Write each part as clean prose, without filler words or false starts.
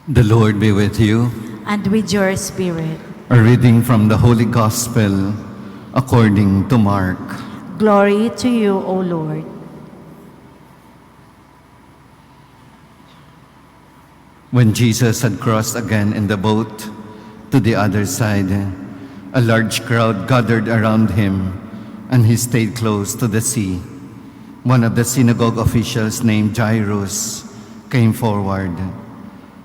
The Lord be with you. And with your spirit. A reading from the Holy Gospel according to Mark. Glory to you, O Lord. When Jesus had crossed again in the boat to the other side, a large crowd gathered around him, and he stayed close to the sea. One of the synagogue officials named Jairus came forward.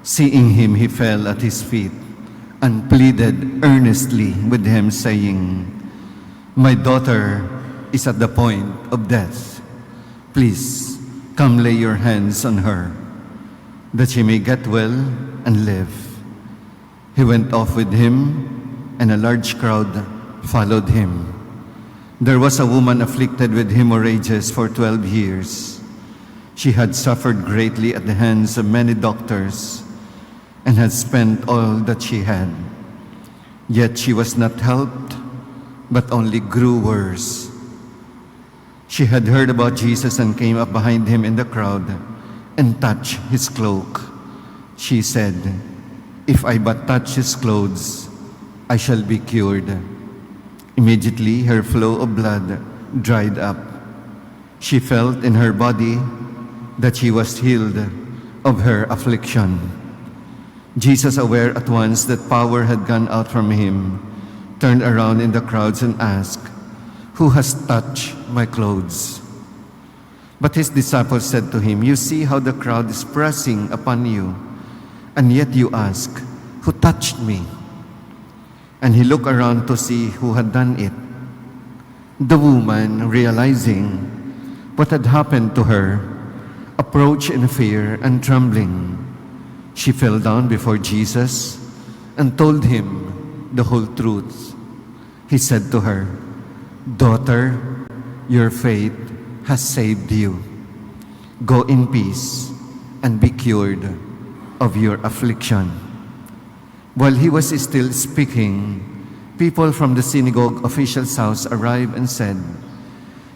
Seeing him, he fell at his feet and pleaded earnestly with him, saying, "My daughter is at the point of death. Please come lay your hands on her, that she may get well and live." He went off with him, and a large crowd followed him. There was a woman afflicted with hemorrhages for 12 years. She had suffered greatly at the hands of many doctors and had spent all that she had. Yet she was not helped, but only grew worse. She had heard about Jesus and came up behind him in the crowd and touched his cloak. She said, "If I but touch his clothes, I shall be cured." Immediately her flow of blood dried up. She felt in her body that she was healed of her affliction. Jesus, aware at once that power had gone out from him, turned around in the crowds and asked, "Who has touched my clothes?" But his disciples said to him, "You see how the crowd is pressing upon you, and yet you ask, 'Who touched me?'" And he looked around to see who had done it. The woman, realizing what had happened to her, approached in fear and trembling. She fell down before Jesus and told him the whole truth. He said to her, "Daughter, your faith has saved you. Go in peace and be cured of your affliction." While he was still speaking, people from the synagogue official's house arrived and said,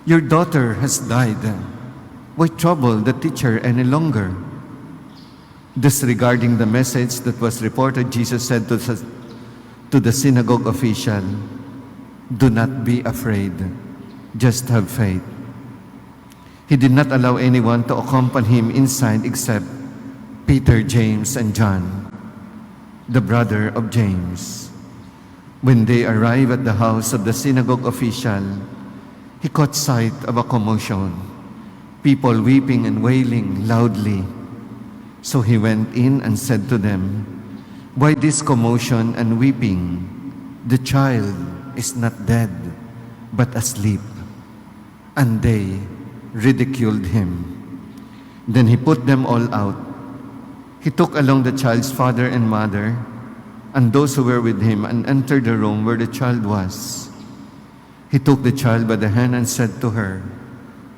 "Your daughter has died. Why trouble the teacher any longer?" Disregarding the message that was reported, Jesus said to the synagogue official, "Do not be afraid, just have faith." He did not allow anyone to accompany him inside except Peter, James, and John, the brother of James. When they arrived at the house of the synagogue official, he caught sight of a commotion, people weeping and wailing loudly. So he went in and said to them, "Why this commotion and weeping? The child is not dead, but asleep." And they ridiculed him. Then he put them all out. He took along the child's father and mother and those who were with him and entered the room where the child was. He took the child by the hand and said to her,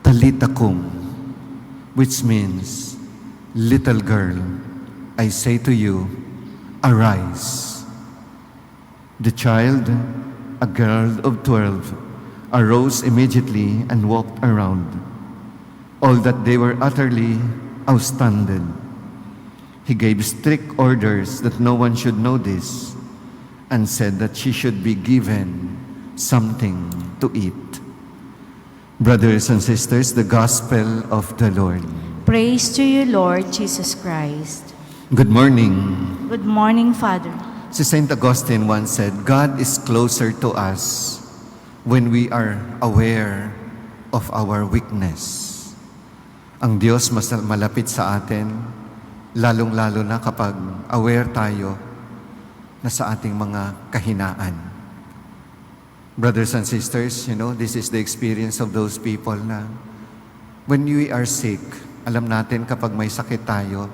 "Talitha kum," which means, "Little girl, I say to you, arise." The child, a girl of 12, arose immediately and walked around. All that they were utterly astounded. He gave strict orders that no one should know this, and said that she should be given something to eat. Brothers and sisters, the Gospel of the Lord. Praise to you, Lord Jesus Christ. Good morning. Good morning, Father. Si Saint Augustine once said, "God is closer to us when we are aware of our weakness." Ang Diyos mas malapit sa atin, lalong-lalo na kapag aware tayo na sa ating mga kahinaan. Brothers and sisters, this is the experience of those people na when we are sick, alam natin kapag may sakit tayo,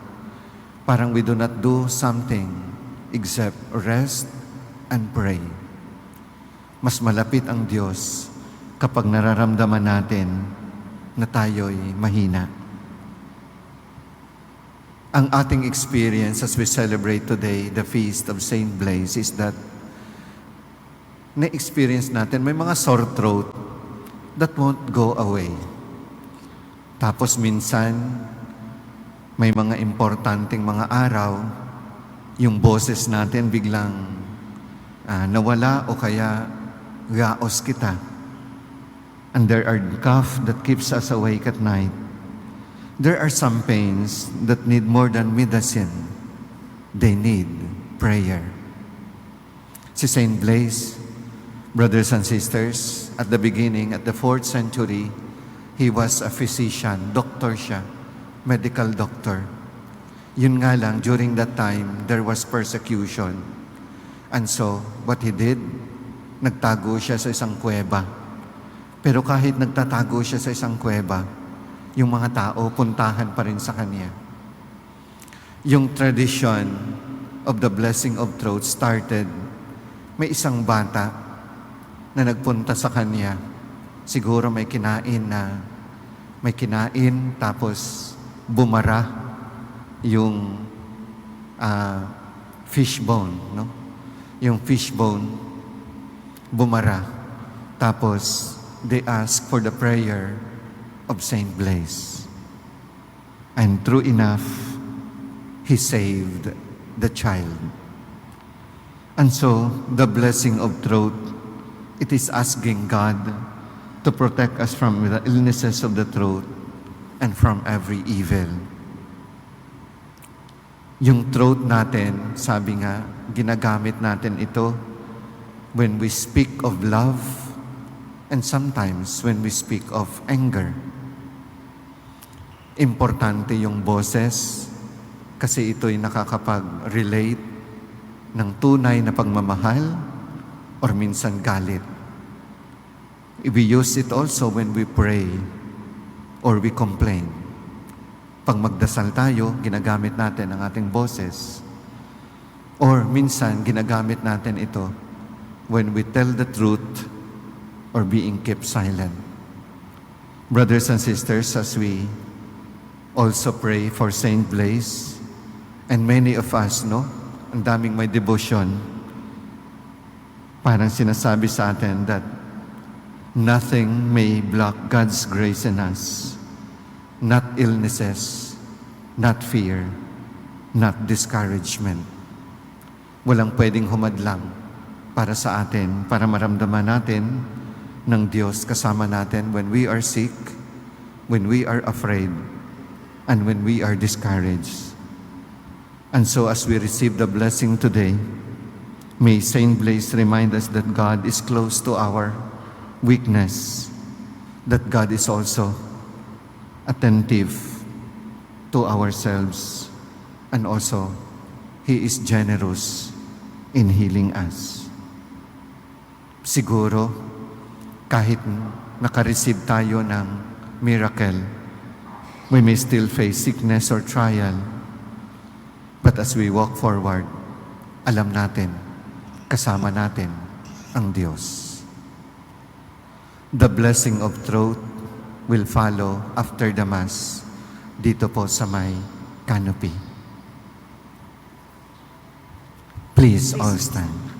parang we do not do something except rest and pray. Mas malapit ang Diyos kapag nararamdaman natin na tayo'y mahina. Ang ating experience as we celebrate today the feast of Saint Blaise is that na-experience natin may mga sore throat that won't go away. Tapos minsan, may mga importanteng mga araw yung boses natin biglang nawala o kaya gaos kita. And there are cough that keeps us awake at night. There are some pains that need more than medicine. They need prayer. Si Saint Blaise, brothers and sisters, at the beginning, at the 4th century, he was a physician, doctor siya, medical doctor. Yun nga lang, during that time, there was persecution. And so, what he did, nagtago siya sa isang kuweba. Pero kahit nagtatago siya sa isang kuweba, yung mga tao, puntahan pa rin sa kanya. Yung tradition of the blessing of throat started, may isang bata na nagpunta sa kanya. Siguro may kinain tapos bumara yung fishbone, no? Yung fishbone bumara. Tapos they asked for the prayer of Saint Blaise. And true enough, he saved the child. And so, the blessing of throat, it is asking God to protect us from the illnesses of the throat and from every evil. Yung throat natin, sabi nga, ginagamit natin ito when we speak of love and sometimes when we speak of anger. Importante yung boses kasi ito'y nakakapag-relate ng tunay na pagmamahal or minsan galit. We use it also when we pray or we complain. Pag magdasal tayo, ginagamit natin ang ating boses. Or minsan, ginagamit natin ito when we tell the truth or being kept silent. Brothers and sisters, as we also pray for Saint Blaise, and many of us, no? Ang daming may devotion. Parang sinasabi sa atin that nothing may block God's grace in us. Not illnesses, not fear, not discouragement. Walang pwedeng humadlang para sa atin, para maramdaman natin ng Diyos kasama natin when we are sick, when we are afraid, and when we are discouraged. And so as we receive the blessing today, may Saint Blaise remind us that God is close to our weakness, that God is also attentive to ourselves, and also He is generous in healing us. Siguro, kahit nakareceive tayo ng miracle, we may still face sickness or trial. But as we walk forward, alam natin, kasama natin ang Diyos. The blessing of throat will follow after the Mass dito po sa may canopy. Please all stand.